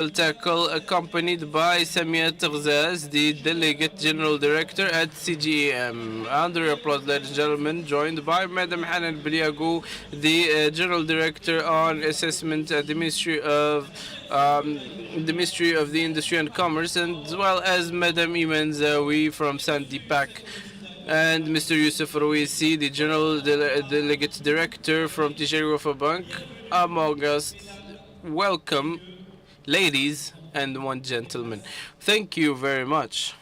will tackle, accompanied by Samia Taghzaz, the Delegate General Director at CGEM. Under applause, ladies and gentlemen, joined by Madam Hanan Biliagu, the General Director on Assessment at the Ministry of the Industry and Commerce, and as well as Madam Iman Zawi from Sandipak, and Mr. Yusuf Rouisi, the General Delegate Director from Tijari Wafa Bank, among us. Welcome, ladies and one gentleman. Thank you very much.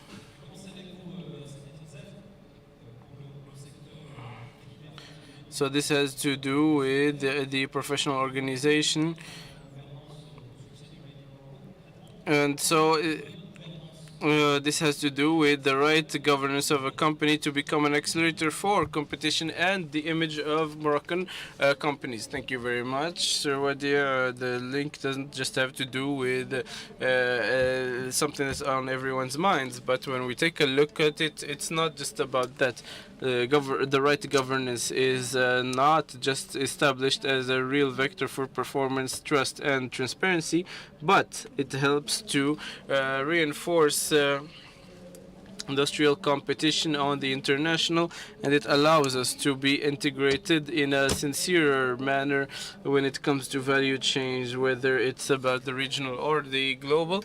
So this has to do with the professional organization. And so this has to do with the right governance of a company to become an accelerator for competition and the image of Moroccan companies. Thank you very much, Sir Wadia. The link doesn't just have to do with something that's on everyone's minds, but when we take a look at it, it's not just about that. The right governance is not just established as a real vector for performance, trust, and transparency, but it helps to reinforce industrial competition on the international, and it allows us to be integrated in a sincerer manner when it comes to value change, whether it's about the regional or the global.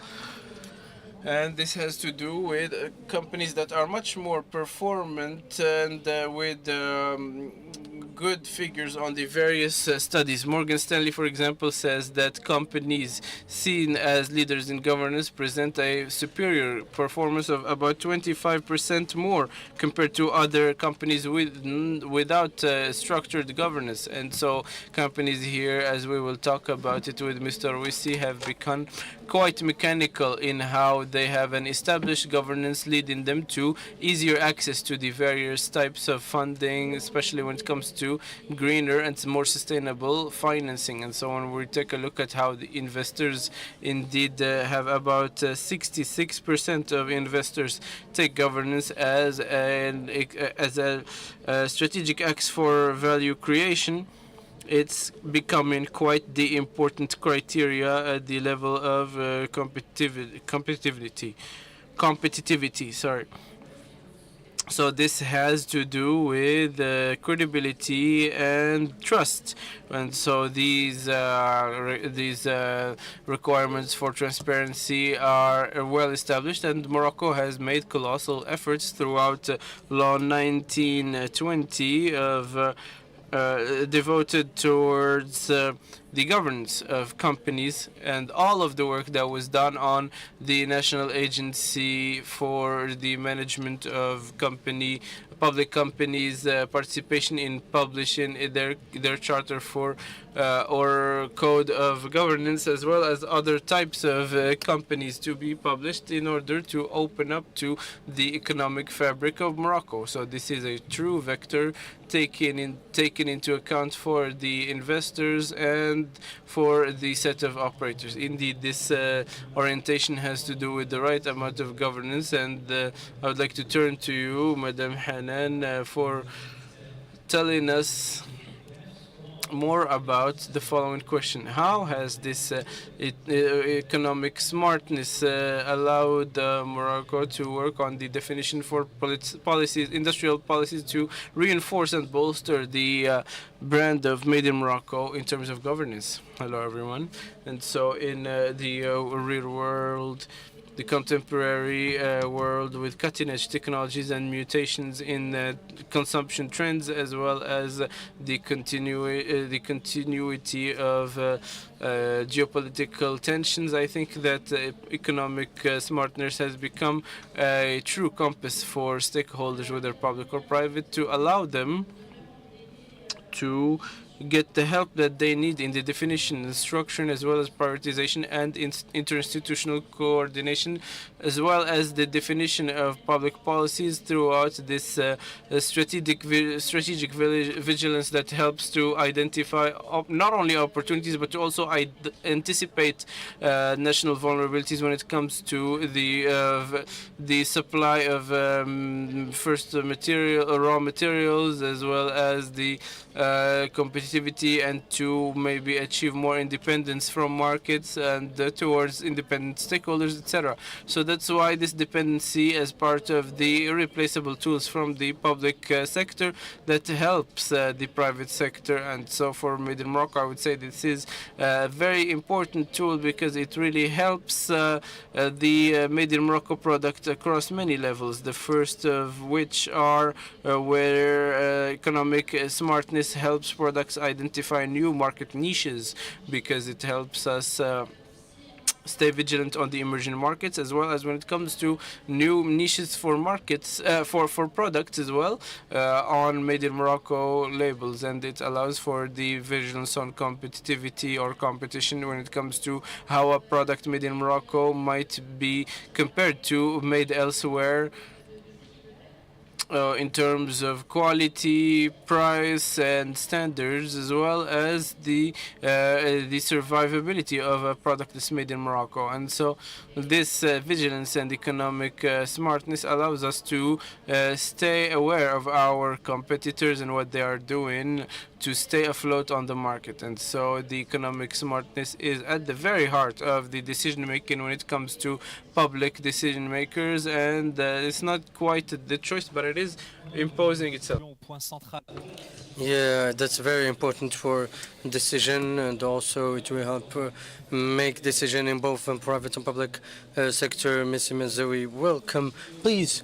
And this has to do with companies that are much more performant and with good figures on the various studies. Morgan Stanley, for example, says that companies seen as leaders in governance present a superior performance of about 25% more compared to other companies without structured governance. And so companies here, as we will talk about it with Mr. Wissi, have become quite mechanical in how they have an established governance, leading them to easier access to the various types of funding, especially when it comes to greener and more sustainable financing. And so when we take a look at how the investors indeed have about 66% of investors take governance as a strategic axe for value creation, it's becoming quite the important criteria at the level of competitivity. Sorry. So this has to do with credibility and trust, and so these requirements for transparency are well established. And Morocco has made colossal efforts throughout Law 1920 of devoted towards the governance of companies, and all of the work that was done on the National Agency for the Management of public companies' participation in publishing their charter for or code of governance, as well as other types of companies to be published in order to open up to the economic fabric of Morocco. So this is a true vector taken into account for the investors and for the set of operators. Indeed, this orientation has to do with the right amount of governance, and I would like to turn to you, Madam Hanan, for telling us more about the following question. How has this economic smartness allowed Morocco to work on the definition for policies, industrial policies, to reinforce and bolster the brand of Made in Morocco in terms of governance? Hello, everyone. And so in the real world, the contemporary world with cutting-edge technologies and mutations in consumption trends, as well as the continuity of geopolitical tensions, I think that economic smartness has become a true compass for stakeholders, whether public or private, to allow them to get the help that they need in the definition and structure, as well as prioritization and interinstitutional coordination, as well as the definition of public policies throughout this strategic vigilance that helps to identify not only opportunities but to also anticipate national vulnerabilities when it comes to the supply of raw materials, as well as the competitive competitivity and to maybe achieve more independence from markets and towards independent stakeholders, etc. So that's why this dependency as part of the irreplaceable tools from the public sector that helps the private sector. And so for Made in Morocco, I would say this is a very important tool because it really helps the Made in Morocco product across many levels. The first of which are where economic smartness helps products identify new market niches, because it helps us stay vigilant on the emerging markets, as well as when it comes to new niches for markets, for products as well, on Made in Morocco labels. And it allows for the vigilance on competitivity or competition when it comes to how a product made in Morocco might be compared to made elsewhere, in terms of quality, price, and standards, as well as the survivability of a product that's made in Morocco. And so this vigilance and economic smartness allows us to stay aware of our competitors and what they are doing to stay afloat on the market. And so the economic smartness is at the very heart of the decision making when it comes to public decision makers, and it's not quite the choice, but it is imposing itself. Yeah, that's very important for decision, and also it will help make decision in both private and public sector. Ms. Mazoui, welcome. Please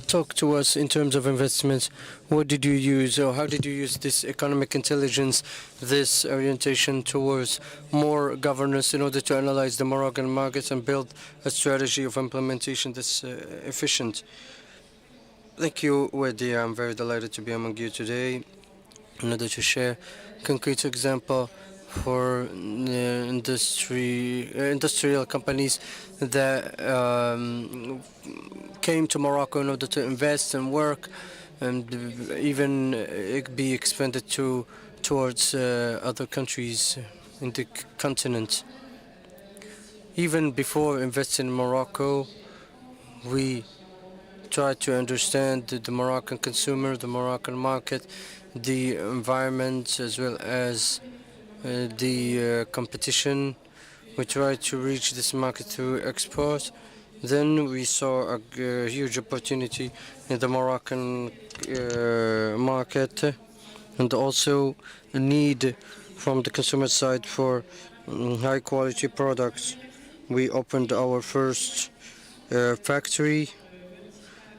talk to us in terms of investments. What did you use, or how did you use this economic intelligence, this orientation towards more governance in order to analyze the Moroccan markets and build a strategy of implementation that's efficient? Thank you, Wedi. I'm very delighted to be among you today in order to share concrete example for industrial companies that came to Morocco in order to invest and work and even be expanded towards other countries in the continent. Even before investing in Morocco, we try to understand the Moroccan consumer, the Moroccan market, the environment, as well as the competition. We try to reach this market through export. Then we saw a huge opportunity in the Moroccan market, and also a need from the consumer side for high quality products. We opened our first factory,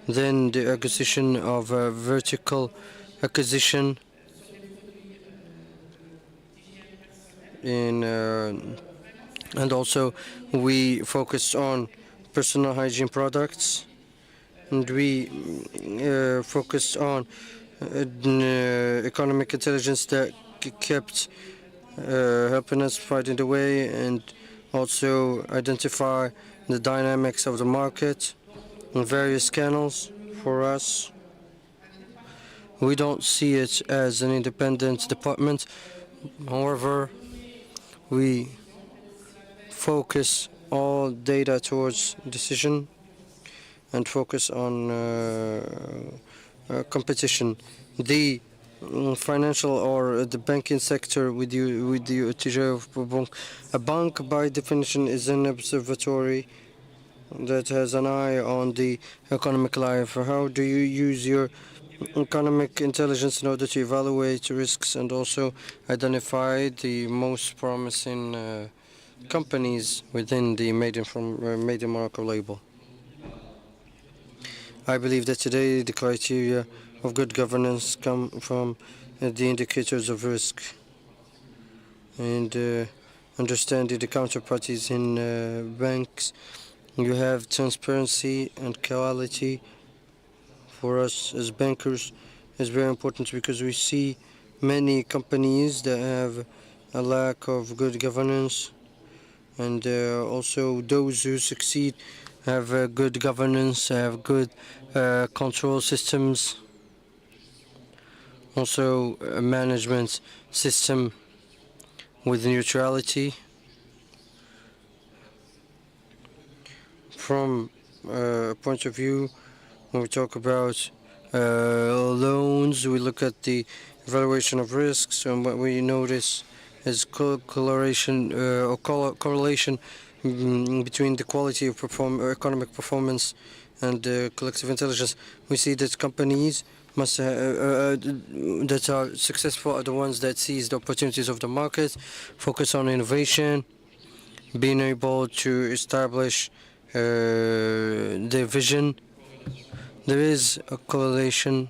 then the acquisition of a vertical acquisition in and also we focused on personal hygiene products, and we focused on economic intelligence that kept helping us find the way and also identify the dynamics of the market in various channels. For us, we don't see it as an independent department. However, we focus all data towards decision and focus on competition. The financial or the banking sector with the a bank by definition is an observatory that has an eye on the economic life. How do you use your economic intelligence in order to evaluate risks and also identify the most promising companies within the Made in Morocco label? I believe that today the criteria of good governance come from the indicators of risk and understanding the counterparties in banks. You have transparency and quality. For us as bankers is very important because we see many companies that have a lack of good governance, and also those who succeed have good governance, have good control systems, also a management system with neutrality. From a point of view, when we talk about loans. We look at the evaluation of risks, and what we notice is correlation between the quality of economic performance and collective intelligence. We see that companies must that are successful are the ones that seize the opportunities of the market, focus on innovation, being able to establish their vision. There is a correlation,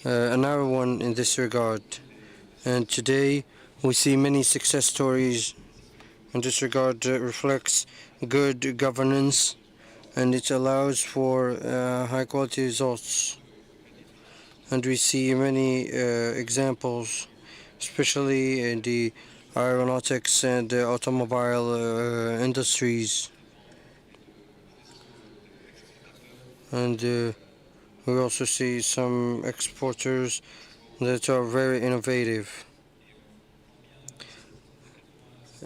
a narrow one in this regard, and today we see many success stories in this regard that reflects good governance, and it allows for high quality results. And we see many examples, especially in the aeronautics and the automobile industries. And we also see some exporters that are very innovative.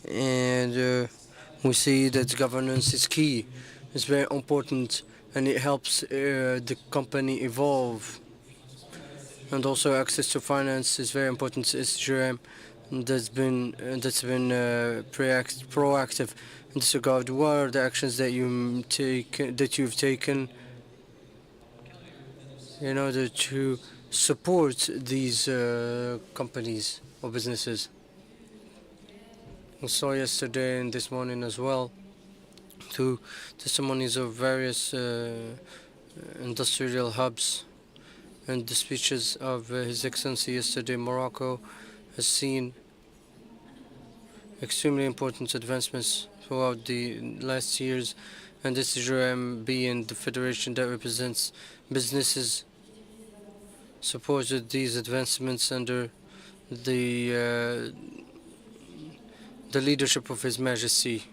And we see that governance is key. It's very important, and it helps the company evolve. And also access to finance is very important. SGM that's been proactive in this regard. What are the actions that you've taken in order to support these companies or businesses? We saw yesterday and this morning as well two testimonies of various industrial hubs, and the speeches of His Excellency yesterday. Morocco has seen extremely important advancements throughout the last years, and this is being the federation that represents businesses, supported these advancements under the leadership of His Majesty.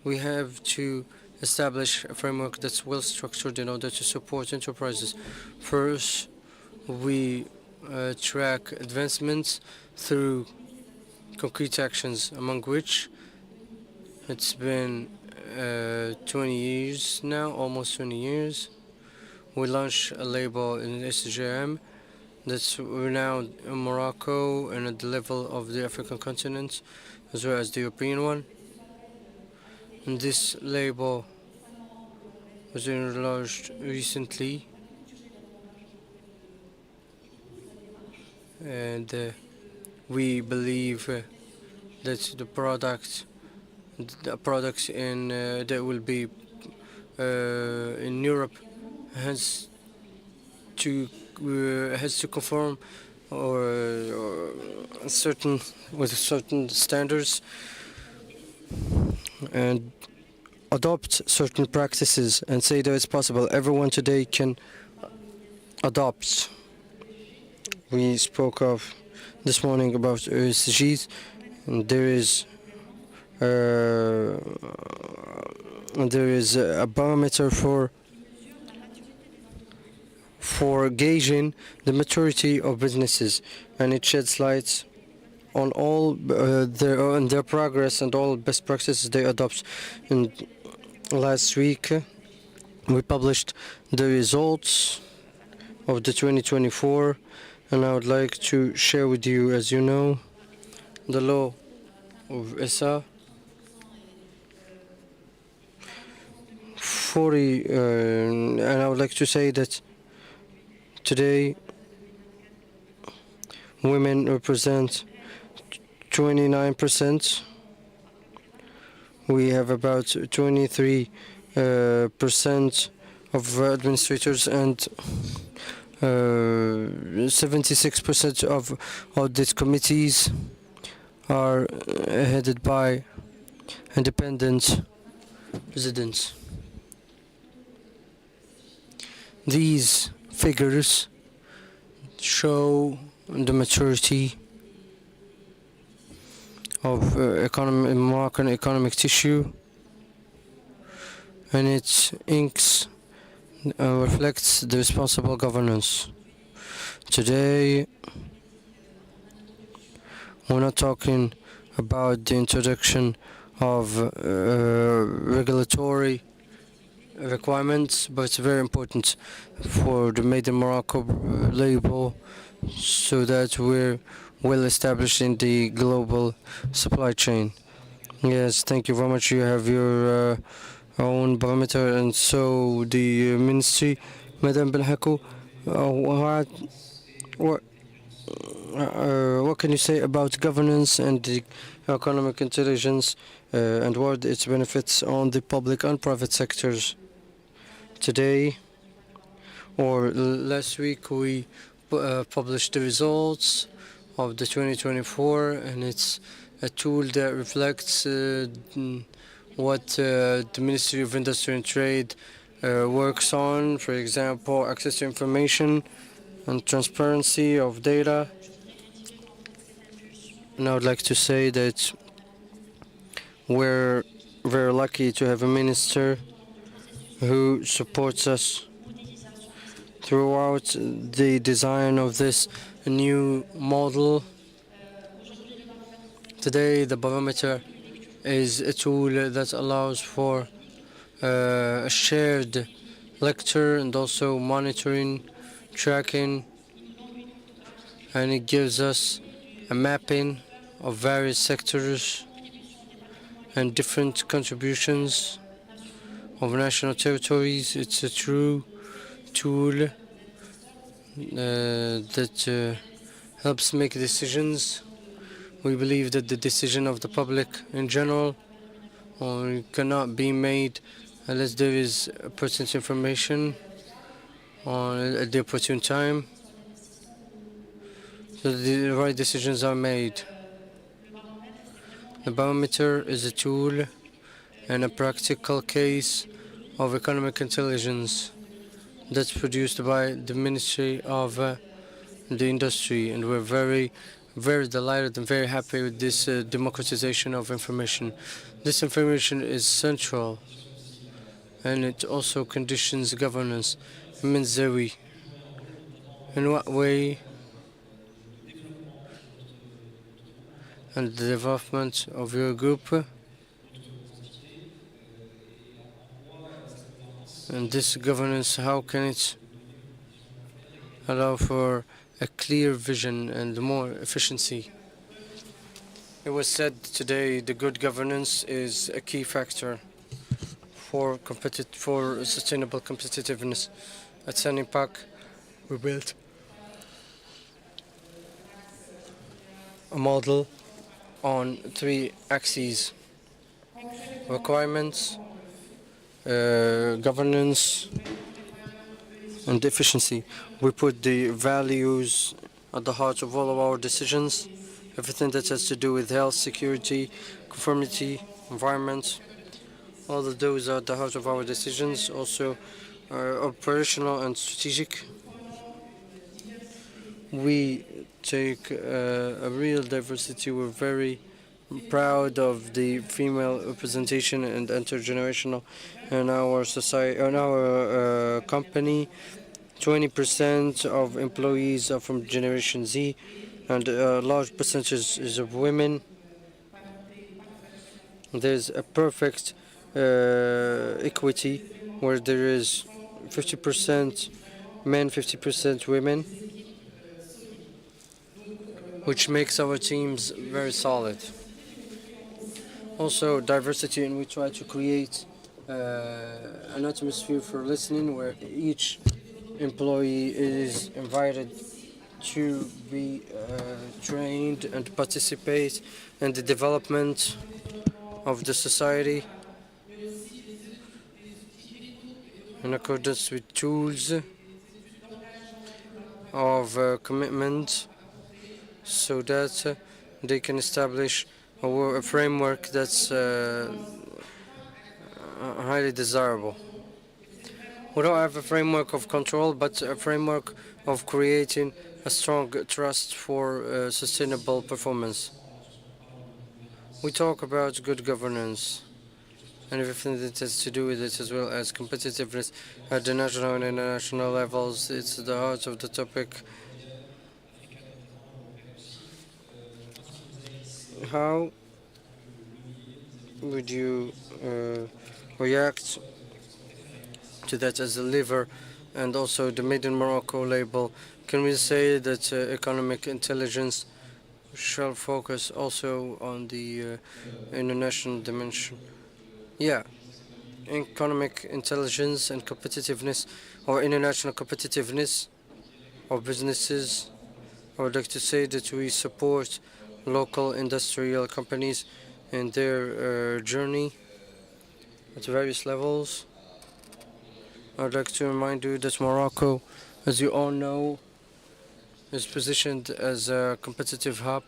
We have to establish a framework that's well structured in order to support enterprises. First, we track advancements through concrete actions, among which it's been 20 years now, almost 20 years. We launched a label in SGM that's renowned in Morocco and at the level of the African continent, as well as the European one. And this label was enlarged recently, and we believe that the products in that will be in Europe has to conform or with certain standards and adopt certain practices, and say that it's possible. Everyone today can adopt. We spoke of this morning about ESGs, and there is a barometer for gauging the maturity of businesses, and it sheds light on all their progress and all best practices they adopt. And last week we published the results of the 2024, and I would like to share with you, as you know, the law of ESA 40, and I would like to say that today women represent 29%. We have about 23% of administrators, and 76% of audit committees are headed by independent presidents. These figures show the maturity of Moroccan economic tissue, and it reflects the responsible governance. Today, we're not talking about the introduction of regulatory requirements, but it's very important for the Made in Morocco label so that we're well established in the global supply chain. Yes, thank you very much. You have your own barometer, and so the ministry, Madam Belhakou, what, what can you say about governance and the economic intelligence and what its benefits on the public and private sectors? Today or last week we published the results of the 2024, and it's a tool that reflects what the Ministry of Industry and Trade works on, for example, access to information and transparency of data. And I would like to say that we're very lucky to have a minister who supports us throughout the design of this new model. Today, the barometer is a tool that allows for a shared lecture and also monitoring, tracking, and it gives us a mapping of various sectors and different contributions of national territories. It's a true tool that helps make decisions. We believe that the decision of the public in general cannot be made unless there is pertinent information at the opportune time, so the right decisions are made. The barometer is a tool and a practical case of economic intelligence that's produced by the Ministry of the Industry, and we're very delighted and very happy with this democratization of information. This information is central, and it also conditions governance. It means that in what way, and the development of your group, and this governance, how can it allow for a clear vision and more efficiency? It was said today the good governance is a key factor for sustainable competitiveness. At Sanipak, we built a model on 3 axes: requirements, governance, and efficiency. We put the values at the heart of all of our decisions, everything that has to do with health, security, conformity, environment. All of those are at the heart of our decisions, also operational and strategic. We take a real diversity. We're very proud of the female representation and intergenerational in our society, in our company. 20% of employees are from Generation Z, and a large percentage is of women. There's a perfect equity where there is 50% men, 50% women, which makes our teams very solid. Also diversity, and we try to create an atmosphere for listening where each employee is invited to be trained and participate in the development of the society in accordance with tools of commitment, so that they can establish a framework that's highly desirable. We don't have a framework of control, but a framework of creating a strong trust for sustainable performance. We talk about good governance and everything that has to do with it, as well as competitiveness at the national and international levels. It's the heart of the topic. How would you react to that as a lever, and also the Made in Morocco label. Can we say that economic intelligence shall focus also on the international dimension? Yeah, economic intelligence and competitiveness, or international competitiveness of businesses. I would like to say that we support local industrial companies in their journey at various levels. I would like to remind you that Morocco, as you all know, is positioned as a competitive hub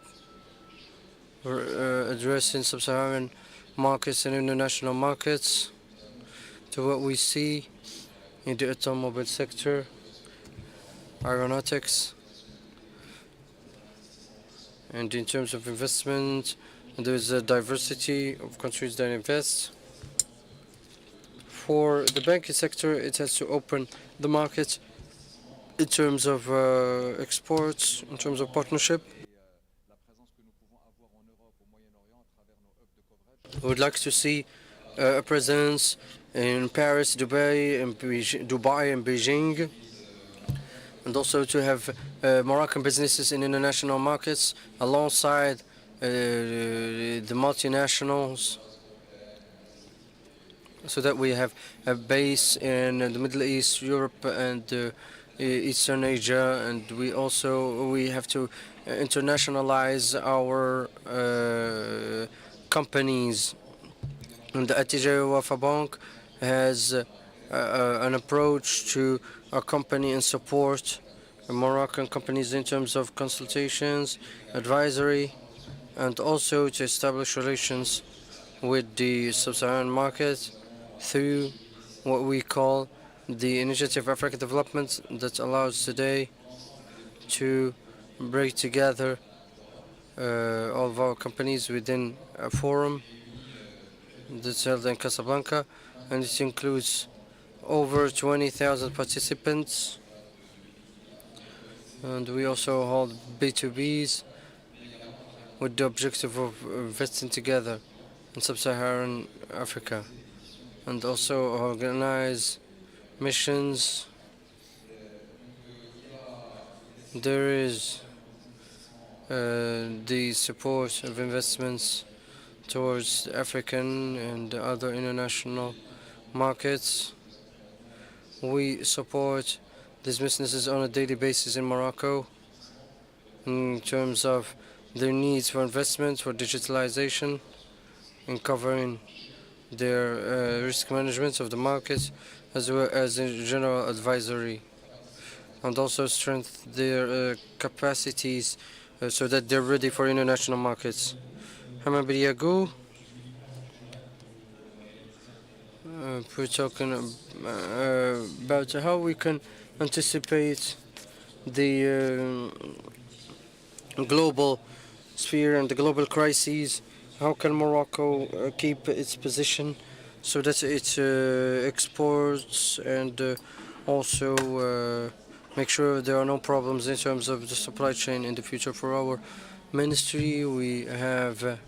for addressing sub-Saharan markets and international markets. To what we see in the automobile sector, aeronautics, and in terms of investment, there is a diversity of countries that invest. For the banking sector, it has to open the market in terms of exports, in terms of partnership. We would like to see a presence in Paris, Dubai, and Beijing, and also to have Moroccan businesses in international markets alongside the multinationals, so that we have a base in the Middle East, Europe, and Eastern Asia, and we have to internationalize our companies. And the Atija Wafa Bank has an approach to accompany and support Moroccan companies in terms of consultations, advisory, and also to establish relations with the sub-Saharan market through what we call the Initiative Africa Development, that allows today to bring together all of our companies within a forum that's held in Casablanca, and it includes over 20,000 participants. And we also hold B2Bs with the objective of investing together in sub-Saharan Africa, and also organize missions. There is the support of investments towards African and other international markets. We support these businesses on a daily basis in Morocco in terms of their needs for investment, for digitalization, and covering their risk management of the market, as well as in general advisory, and also strengthen their capacities so that they're ready for international markets. Hamad Yago, we're talking about how we can anticipate the global sphere and the global crises. How can Morocco keep its position so that it exports and also make sure there are no problems in terms of the supply chain in the future? For our ministry, we have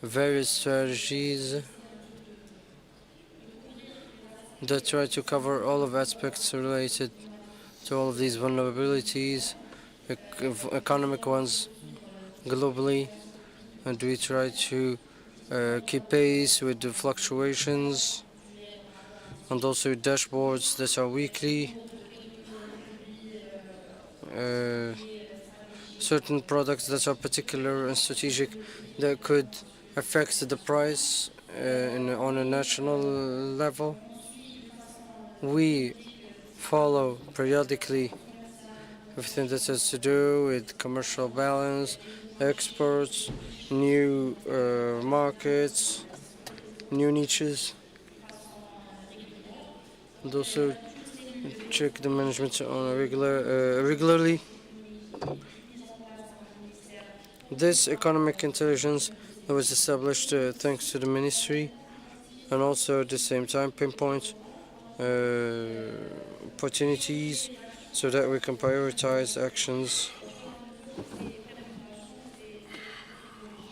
various strategies that try to cover all of aspects related to all of these vulnerabilities, economic ones globally, and we try to keep pace with the fluctuations, and also dashboards that are weekly. Certain products that are particular and strategic that could affect the price on a national level. We follow periodically everything that has to do with commercial balance, exports, new markets, new niches, and also check the management on a regularly. This economic intelligence was established thanks to the ministry, and also at the same time pinpoint opportunities so that we can prioritize actions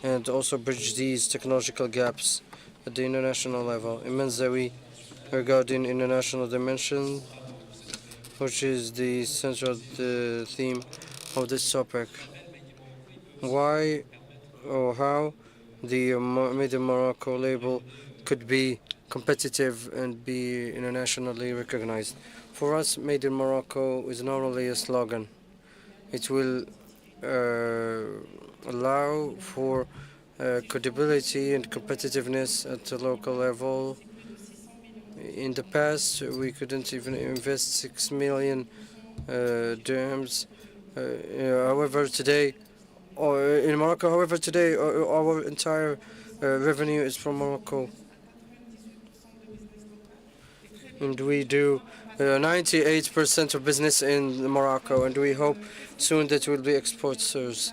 and also bridge these technological gaps at the international level. It means that we regarding international dimension, which is the central theme of this topic. Why or how the Made in Morocco label could be competitive and be internationally recognized. For us, Made in Morocco is not only a slogan, it will allow for credibility and competitiveness at the local level. In the past, we couldn't even invest 6 million dirhams. However, today, or in Morocco, however, today, our entire revenue is from Morocco. And we do 98% of business in Morocco, and we hope soon that we'll be exporters.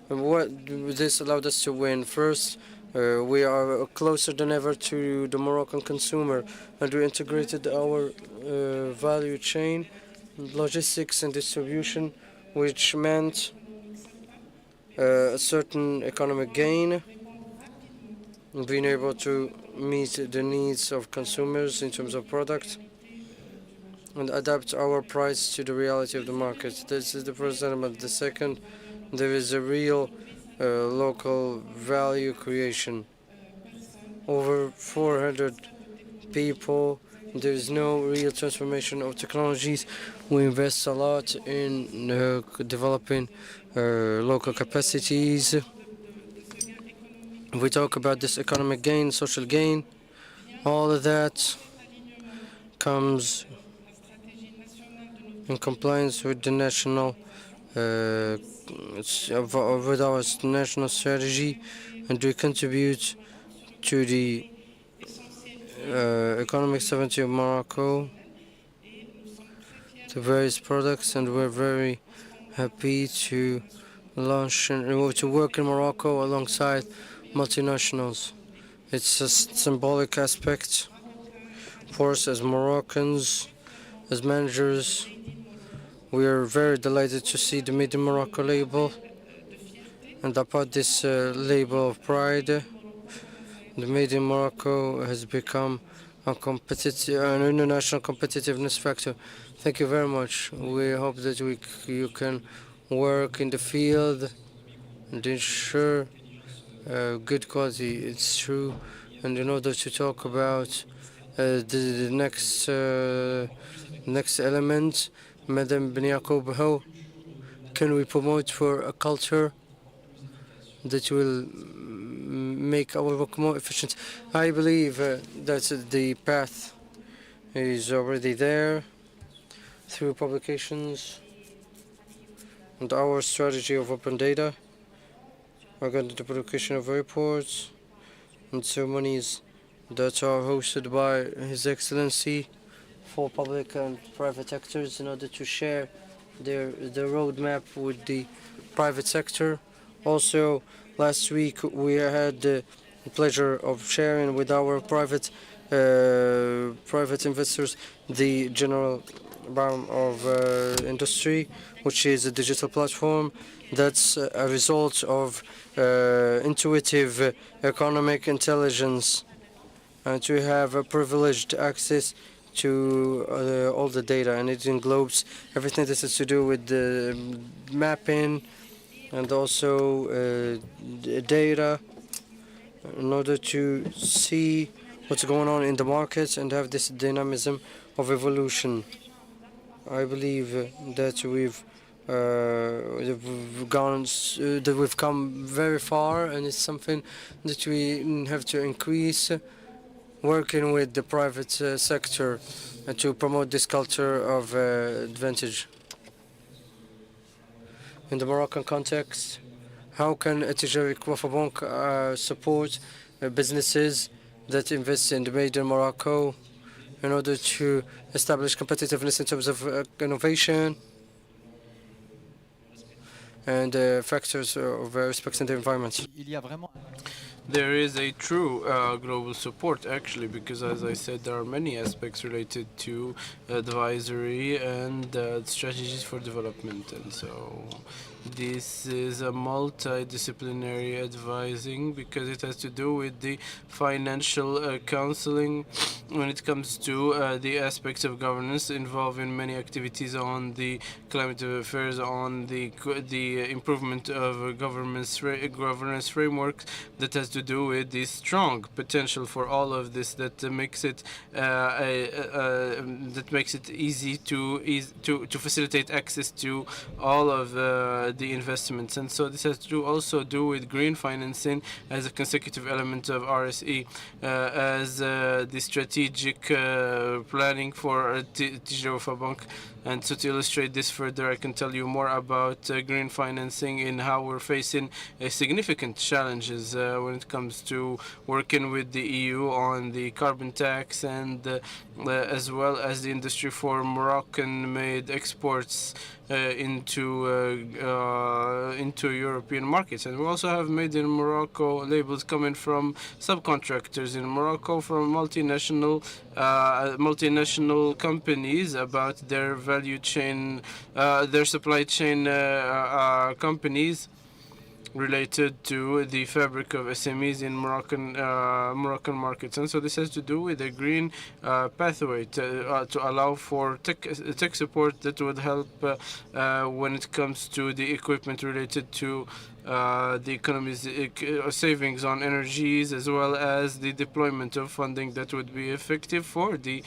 What this allowed us to win? First, we are closer than ever to the Moroccan consumer, and we integrated our value chain, logistics and distribution, which meant a certain economic gain, being able to meet the needs of consumers in terms of product and adapt our price to the reality of the market. This is the first element. The second, there is a real local value creation. Over 400 people. There is no real transformation of technologies. We invest a lot in developing local capacities. We talk about this economic gain, social gain. All of that comes in compliance with the national with our national strategy, and we contribute to the economic sovereignty of Morocco, to various products, and we're very happy to launch and to work in Morocco alongside multinationals. It's a symbolic aspect for us as Moroccans, as managers. We are very delighted to see the Made in Morocco label, and about this label of pride, the Made in Morocco has become an international competitiveness factor. Thank you very much. We hope that you can work in the field and ensure good quality. It's true. And in order to talk about the next element, Madam Ben Yaqub, how can we promote for a culture that will make our work more efficient? I believe that the path is already there through publications and our strategy of open data, regarding the publication of reports and ceremonies that are hosted by His Excellency for public and private actors in order to share their roadmap with the private sector. Also, last week we had the pleasure of sharing with our private investors the general BAM of industry, which is a digital platform that's a result of intuitive economic intelligence, and to have a privileged access to all the data, and it englobes everything that has to do with the mapping and also data in order to see what's going on in the markets and have this dynamism of evolution. I believe that we've come very far, and it's something that we have to increase, working with the private sector to promote this culture of advantage. In the Moroccan context, how can Tijari Bank support businesses that invest in the Made in Morocco in order to establish competitiveness in terms of innovation and factors of respecting the environment? There is a true global support, actually, because, as I said, there are many aspects related to advisory and strategies for development, and so This is a multidisciplinary advising because it has to do with the financial counseling when it comes to the aspects of governance involving many activities on the climate affairs, on the improvement of governance framework that has to do with the strong potential for all of this that makes it easy to facilitate access to all of the investments. And so this has to also do with green financing as a consecutive element of RSE, as the strategic planning for Tijara Bank. And so to illustrate this further, I can tell you more about green financing and how we're facing significant challenges when it comes to working with the EU on the carbon tax and as well as the industry for Moroccan-made exports into European markets. And we also have made in Morocco labels coming from subcontractors in Morocco, from multinational companies about their value chain, their supply chain companies related to the fabric of SMEs in Moroccan markets. And so this has to do with a green pathway to allow for tech support that would help when it comes to the equipment related to the economy's savings on energies, as well as the deployment of funding that would be effective for the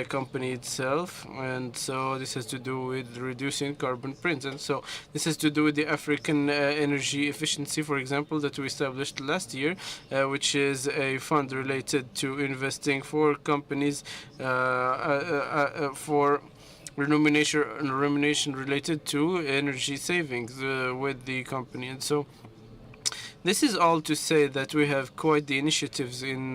company itself. And so this has to do with reducing carbon print. And so this has to do with the African energy efficiency, for example, that we established last year, which is a fund related to investing for companies for remuneration related to energy savings with the company. And so this is all to say that we have quite the initiatives in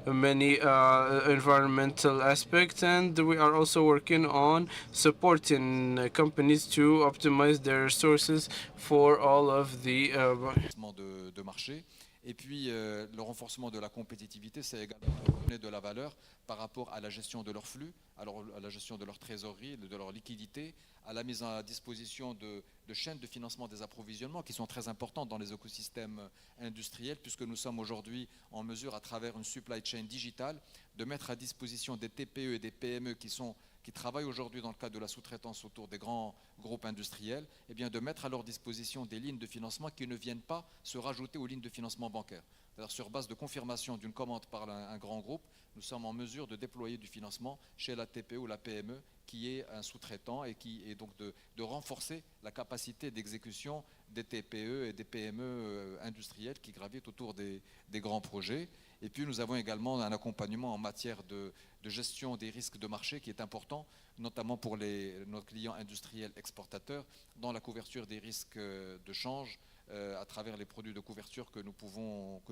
many environmental aspects, and we are also working on supporting companies to optimize their resources for all of the de marché. Et puis le renforcement de la compétitivité, c'est également donner de la valeur par rapport à la gestion de leurs flux, alors à la gestion de leur trésorerie, de leur liquidité, à la mise à disposition de chaînes de financement des approvisionnements qui sont très importantes dans les écosystèmes industriels, puisque nous sommes aujourd'hui en mesure, à travers une supply chain digitale, de mettre à disposition des TPE et des PME qui travaillent aujourd'hui dans le cadre de la sous-traitance autour des grands groupes industriels, et bien de mettre à leur disposition des lignes de financement qui ne viennent pas se rajouter aux lignes de financement bancaire. C'est-à-dire sur base de confirmation d'une commande par un grand groupe, nous sommes en mesure de déployer du financement chez la TPE ou la PME qui est un sous-traitant et donc de renforcer la capacité d'exécution des TPE et des PME industriels qui gravitent autour des grands projets. Et puis nous avons également un accompagnement en matière de gestion des risques de marché qui est important, notamment pour nos clients industriels exportateurs, dans la couverture des risques de change à travers les produits de couverture que nous pouvons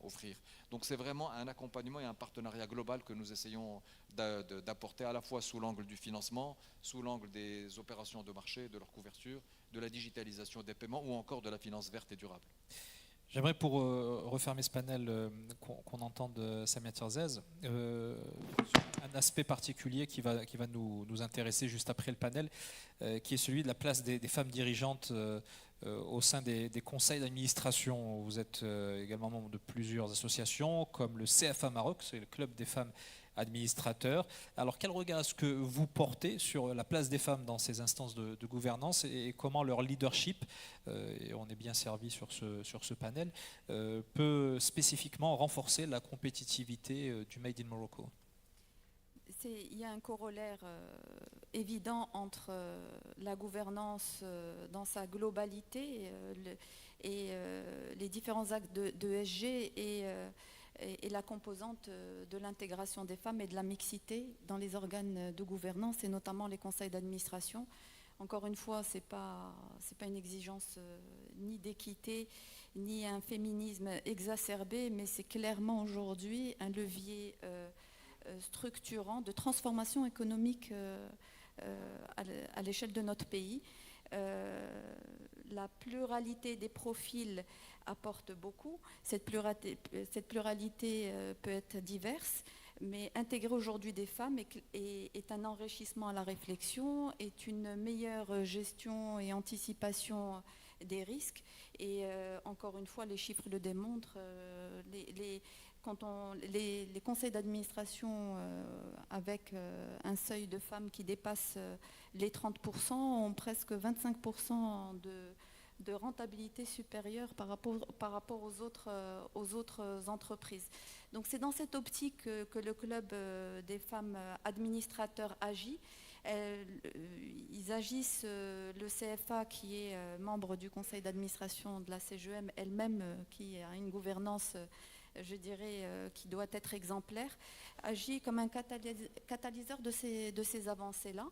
offrir. Donc c'est vraiment un accompagnement et un partenariat global que nous essayons d'apporter à la fois sous l'angle du financement, sous l'angle des opérations de marché, de leur couverture, de la digitalisation des paiements ou encore de la finance verte et durable. J'aimerais pour refermer ce panel qu'on entende Samia Tirzez, un aspect particulier qui va nous intéresser juste après le panel, qui est celui de la place des femmes dirigeantes au sein des conseils d'administration. Vous êtes également membre de plusieurs associations comme le CFA Maroc, c'est le club des femmes administrateurs. Alors quel regard est-ce que vous portez sur la place des femmes dans ces instances de gouvernance et comment leur leadership, et on est bien servi sur ce panel, peut spécifiquement renforcer la compétitivité du Made in Morocco? Il y a un corollaire évident entre la gouvernance dans sa globalité et les différents actes de ESG et la composante de l'intégration des femmes et de la mixité dans les organes de gouvernance et notamment les conseils d'administration. Encore une fois, ce n'est pas une exigence ni d'équité ni un féminisme exacerbé, mais c'est clairement aujourd'hui un levier structurant de transformation économique à l'échelle de notre pays. La pluralité des profils apporte beaucoup. Cette pluralité peut être diverse, Mais intégrer aujourd'hui des femmes est un enrichissement à la réflexion, est une meilleure gestion et anticipation des risques. Et encore une fois, les chiffres le démontrent. Les conseils d'administration avec un seuil de femmes qui dépasse les 30% ont presque 25% de rentabilité supérieure par rapport aux autres entreprises. Donc c'est dans cette optique que le club des femmes administrateurs agit. Ils agissent, le CFA qui est membre du conseil d'administration de la CGM, elle-même qui a une gouvernance, je dirais, qui doit être exemplaire, agit comme un catalyseur de ces avancées-là.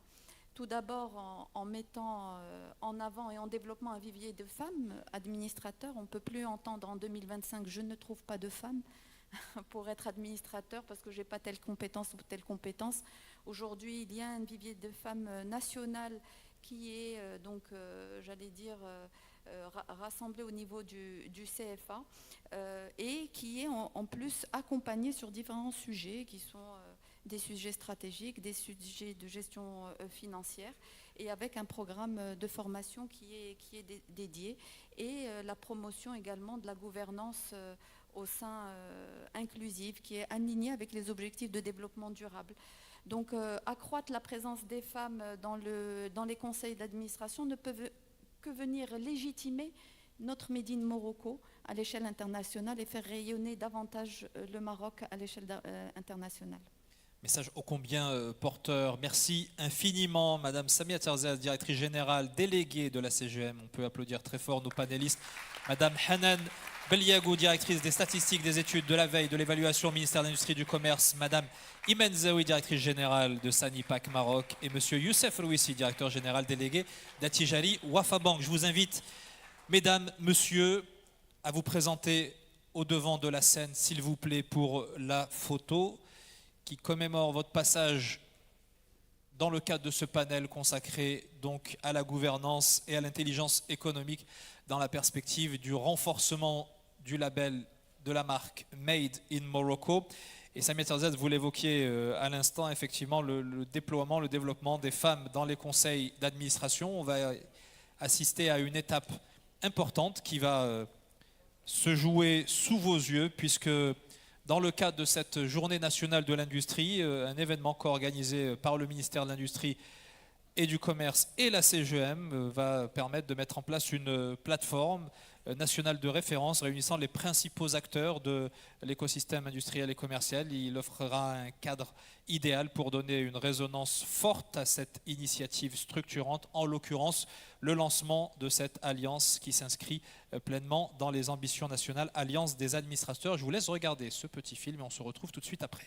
Tout d'abord en mettant en avant et en développant un vivier de femmes administrateurs. On ne peut plus entendre en 2025 « je ne trouve pas de femmes » pour être administrateur parce que je n'ai pas telle compétence ou telle compétence. Aujourd'hui, il y a un vivier de femmes nationales qui est j'allais dire, rassemblé au niveau du CFA et qui est en plus accompagné sur différents sujets qui sont des sujets stratégiques, des sujets de gestion financière et avec un programme de formation qui est dédié et la promotion également de la gouvernance au sein inclusive qui est alignée avec les objectifs de développement durable. Donc accroître la présence des femmes dans les conseils d'administration ne peut que venir légitimer notre Made in Morocco à l'échelle internationale et faire rayonner davantage le Maroc à l'échelle internationale. Message ô combien porteur. Merci infiniment, Madame Samia Terzaz, directrice générale déléguée de la CGM. On peut applaudir très fort nos panélistes. Madame Hanan Beliagou, directrice des statistiques, des études, de la veille, de l'évaluation au ministère de l'Industrie et du Commerce. Madame Imen Zaoui, directrice générale de Sanipac Maroc. Et Monsieur Youssef Rouissi, directeur général délégué d'Atijari Wafa Bank. Je vous invite, Mesdames, Messieurs, à vous présenter au devant de la scène, s'il vous plaît, pour la photo qui commémore votre passage dans le cadre de ce panel consacré donc à la gouvernance et à l'intelligence économique dans la perspective du renforcement du label de la marque Made in Morocco. Et Samia Terzaz, vous l'évoquiez à l'instant, effectivement, le déploiement, le développement des femmes dans les conseils d'administration. On va assister à une étape importante qui va se jouer sous vos yeux, puisque dans le cadre de cette journée nationale de l'industrie, un événement co-organisé par le ministère de l'Industrie et du Commerce et la CGM va permettre de mettre en place une plateforme nationale de référence réunissant les principaux acteurs de l'écosystème industriel et commercial. Il offrira un cadre idéal pour donner une résonance forte à cette initiative structurante, en l'occurrence le lancement de cette alliance qui s'inscrit pleinement dans les ambitions nationales, Alliance des administrateurs. Je vous laisse regarder ce petit film et on se retrouve tout de suite après.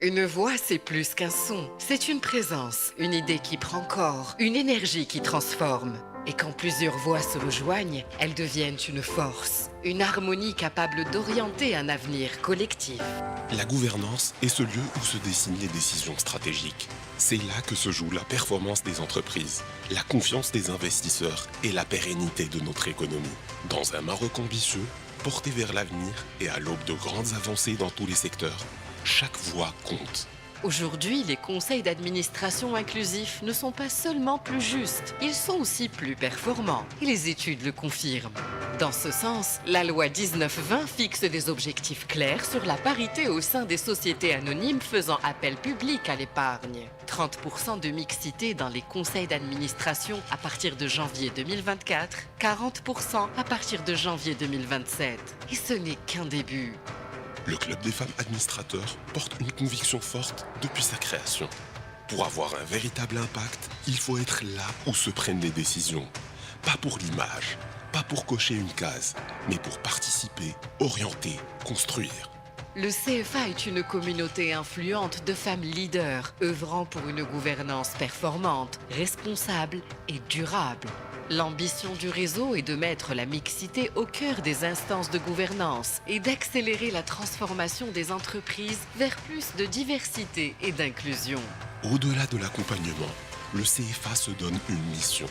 Une voix, c'est plus qu'un son. C'est une présence, une idée qui prend corps, une énergie qui transforme. Et quand plusieurs voix se rejoignent, elles deviennent une force, une harmonie capable d'orienter un avenir collectif. La gouvernance est ce lieu où se dessinent les décisions stratégiques. C'est là que se joue la performance des entreprises, la confiance des investisseurs et la pérennité de notre économie. Dans un Maroc ambitieux, porté vers l'avenir et à l'aube de grandes avancées dans tous les secteurs, chaque voix compte. Aujourd'hui, les conseils d'administration inclusifs ne sont pas seulement plus justes, ils sont aussi plus performants. Et les études le confirment. Dans ce sens, la loi 1920 fixe des objectifs clairs sur la parité au sein des sociétés anonymes faisant appel public à l'épargne. 30% de mixité dans les conseils d'administration à partir de janvier 2024, 40% à partir de janvier 2027. Et ce n'est qu'un début. Le Club des femmes administrateurs porte une conviction forte depuis sa création. Pour avoir un véritable impact, il faut être là où se prennent les décisions. Pas pour l'image, pas pour cocher une case, mais pour participer, orienter, construire. Le CFA est une communauté influente de femmes leaders, œuvrant pour une gouvernance performante, responsable et durable. L'ambition du réseau est de mettre la mixité au cœur des instances de gouvernance et d'accélérer la transformation des entreprises vers plus de diversité et d'inclusion. Au-delà de l'accompagnement, le CFA se donne une mission.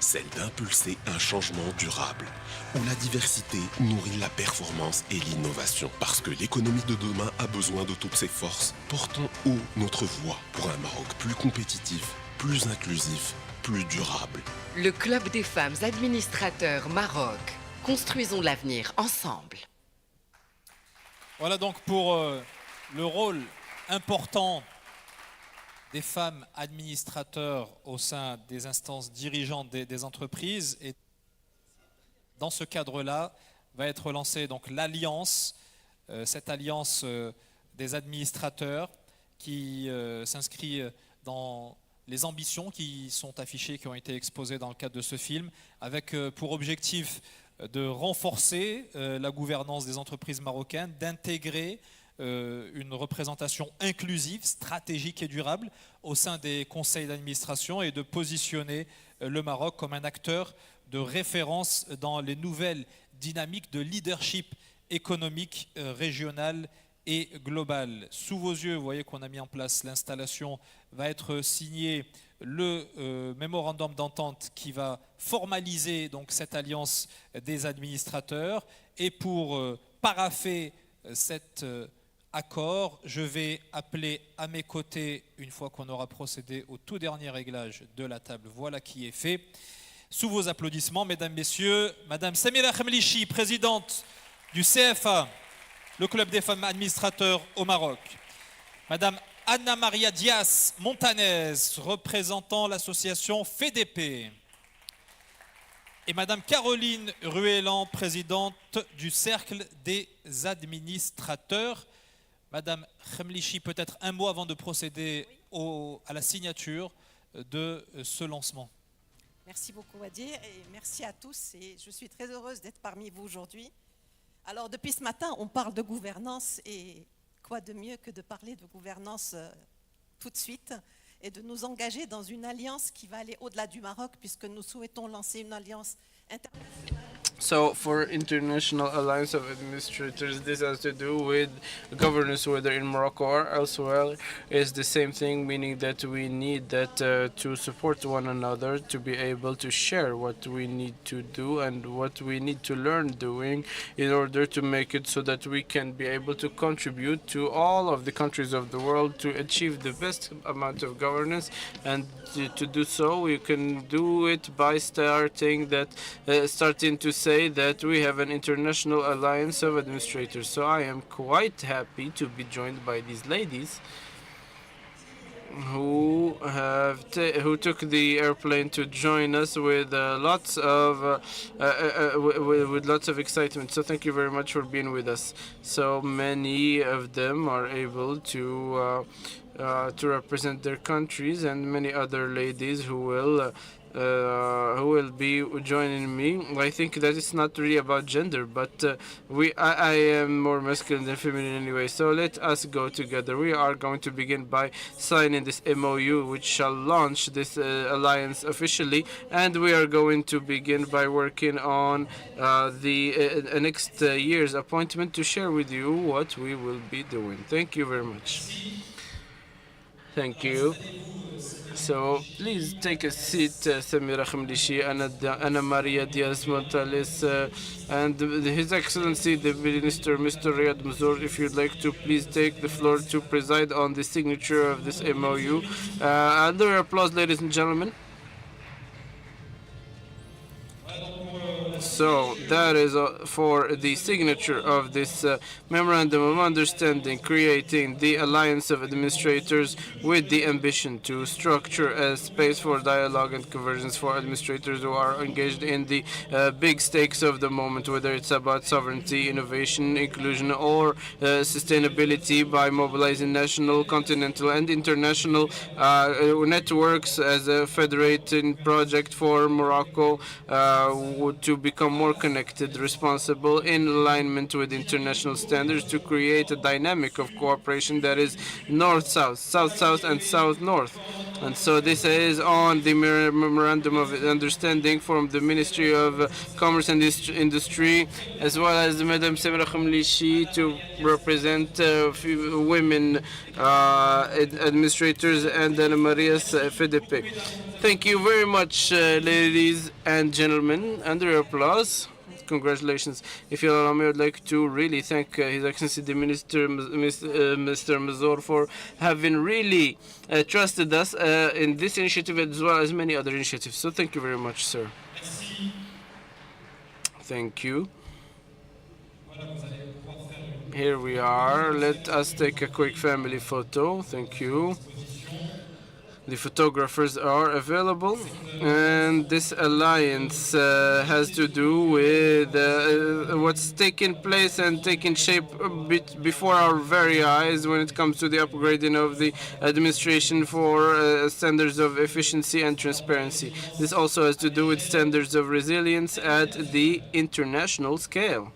celle d'impulser un changement durable, où la diversité nourrit la performance et l'innovation. Parce que l'économie de demain a besoin de toutes ses forces, portons haut notre voix pour un Maroc plus compétitif, plus inclusif, plus durable. Le Club des femmes administrateurs Maroc. Construisons l'avenir ensemble. Voilà donc pour le rôle important des femmes administrateurs au sein des instances dirigeantes des entreprises. Et dans ce cadre-là, va être lancée donc l'alliance, cette alliance des administrateurs qui s'inscrit dans les ambitions qui sont affichées, qui ont été exposées dans le cadre de ce film, avec pour objectif de renforcer la gouvernance des entreprises marocaines, d'intégrer une représentation inclusive, stratégique et durable au sein des conseils d'administration et de positionner le Maroc comme un acteur de référence dans les nouvelles dynamiques de leadership économique régional et global. Sous vos yeux, vous voyez qu'on a mis en place l'installation, va être signé le mémorandum d'entente qui va formaliser donc cette alliance des administrateurs. Et pour paraffer cet accord, je vais appeler à mes côtés, une fois qu'on aura procédé au tout dernier réglage de la table, voilà qui est fait. Sous vos applaudissements, mesdames, messieurs, Madame Samira Khemlichi, présidente du CFA, le Club des femmes administrateurs au Maroc. Madame Anna Maria Diaz Montanez, représentant l'association FEDEP. Et Madame Caroline Ruellan, présidente du Cercle des administrateurs. Madame Khemlichi, peut-être un mot avant de procéder à la signature de ce lancement. Merci beaucoup Wadi et merci à tous et je suis très heureuse d'être parmi vous aujourd'hui. Alors depuis ce matin, on parle de gouvernance et quoi de mieux que de parler de gouvernance tout de suite et de nous engager dans une alliance qui va aller au-delà du Maroc puisque nous souhaitons lancer une alliance internationale. So, for International Alliance of Administrators, this has to do with governance, whether in Morocco or elsewhere, is the same thing, meaning that we need that to support one another, to be able to share what we need to do and what we need to learn doing in order to make it so that we can be able to contribute to all of the countries of the world to achieve the best amount of governance. And to do so, we can do it by starting to say that we have an international alliance of administrators. So I am quite happy to be joined by these ladies who took the airplane to join us with lots of excitement. So thank you very much for being with us. So many of them are able to represent their countries, and many other ladies who will be joining me. I think that it's not really about gender, but I am more masculine than feminine anyway. So let us go together. We are going to begin by signing this MOU, which shall launch this alliance officially, and we are going to begin by working on the next year's appointment to share with you what we will be doing. Thank you very much. Thank you. So please take a seat, Samira Khemlichi, Anna Maria Diaz Montalez, and His Excellency the Minister, Mr. Riyad Mazur, if you'd like to please take the floor to preside on the signature of this MOU. Under applause, ladies and gentlemen. So that is for the signature of this Memorandum of Understanding, creating the Alliance of Administrators with the ambition to structure a space for dialogue and convergence for administrators who are engaged in the big stakes of the moment, whether it's about sovereignty, innovation, inclusion, or sustainability, by mobilizing national, continental, and international networks as a federating project for Morocco to become more connected, responsible, in alignment with international standards, to create a dynamic of cooperation that is north-south, south-south, and south-north. And so this is on the memorandum of understanding from the Ministry of Commerce and Industry, as well as Madam Semra Khamlishi to represent women administrators, and Ana Marias Fedepe. Thank you very much, ladies and gentlemen, under your applause. Congratulations. If you allow me, I would like to really thank His Excellency the Minister, Mr. Mazor, for having really trusted us in this initiative as well as many other initiatives. So thank you very much, sir. Thank you. Here we are. Let us take a quick family photo. Thank you. The photographers are available, and this alliance has to do with what's taking place and taking shape a bit before our very eyes when it comes to the upgrading of the administration for standards of efficiency and transparency. This also has to do with standards of resilience at the international scale.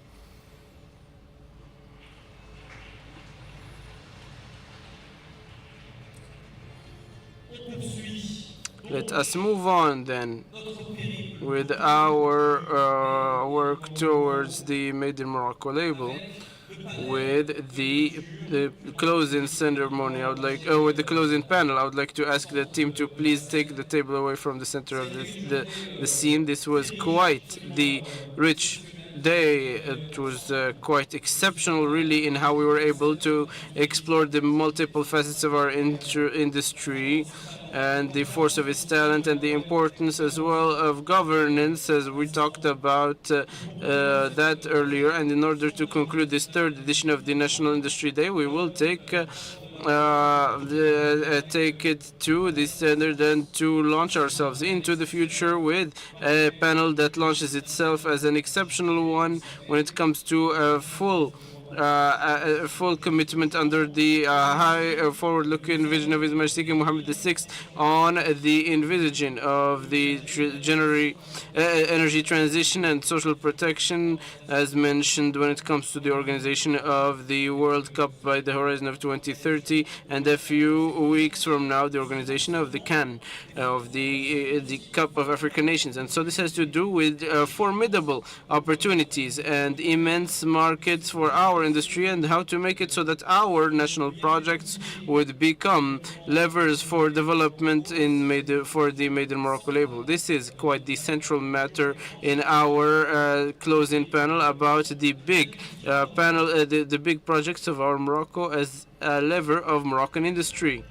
Let us move on then with our work towards the Made in Morocco label with the closing ceremony. I would like, with the closing panel, I would like to ask the team to please take the table away from the center of the scene. This was quite the rich day. It was quite exceptional, really, in how we were able to explore the multiple facets of our industry and the force of its talent and the importance as well of governance, as we talked about that earlier. And in order to conclude this third edition of the National Industry Day, we will take take it to the standard and to launch ourselves into the future with a panel that launches itself as an exceptional one when it comes to a full commitment under the high forward-looking vision of His Majesty King Mohammed VI on the envisaging of the energy transition and social protection, as mentioned when it comes to the organization of the World Cup by the horizon of 2030, and a few weeks from now, the organization of the CAN, of the Cup of African Nations. And so this has to do with formidable opportunities and immense markets for our industry, and how to make it so that our national projects would become levers for development for the Made in Morocco label. This is quite the central matter in our closing panel about the big the big projects of our Morocco as a lever of Moroccan industry.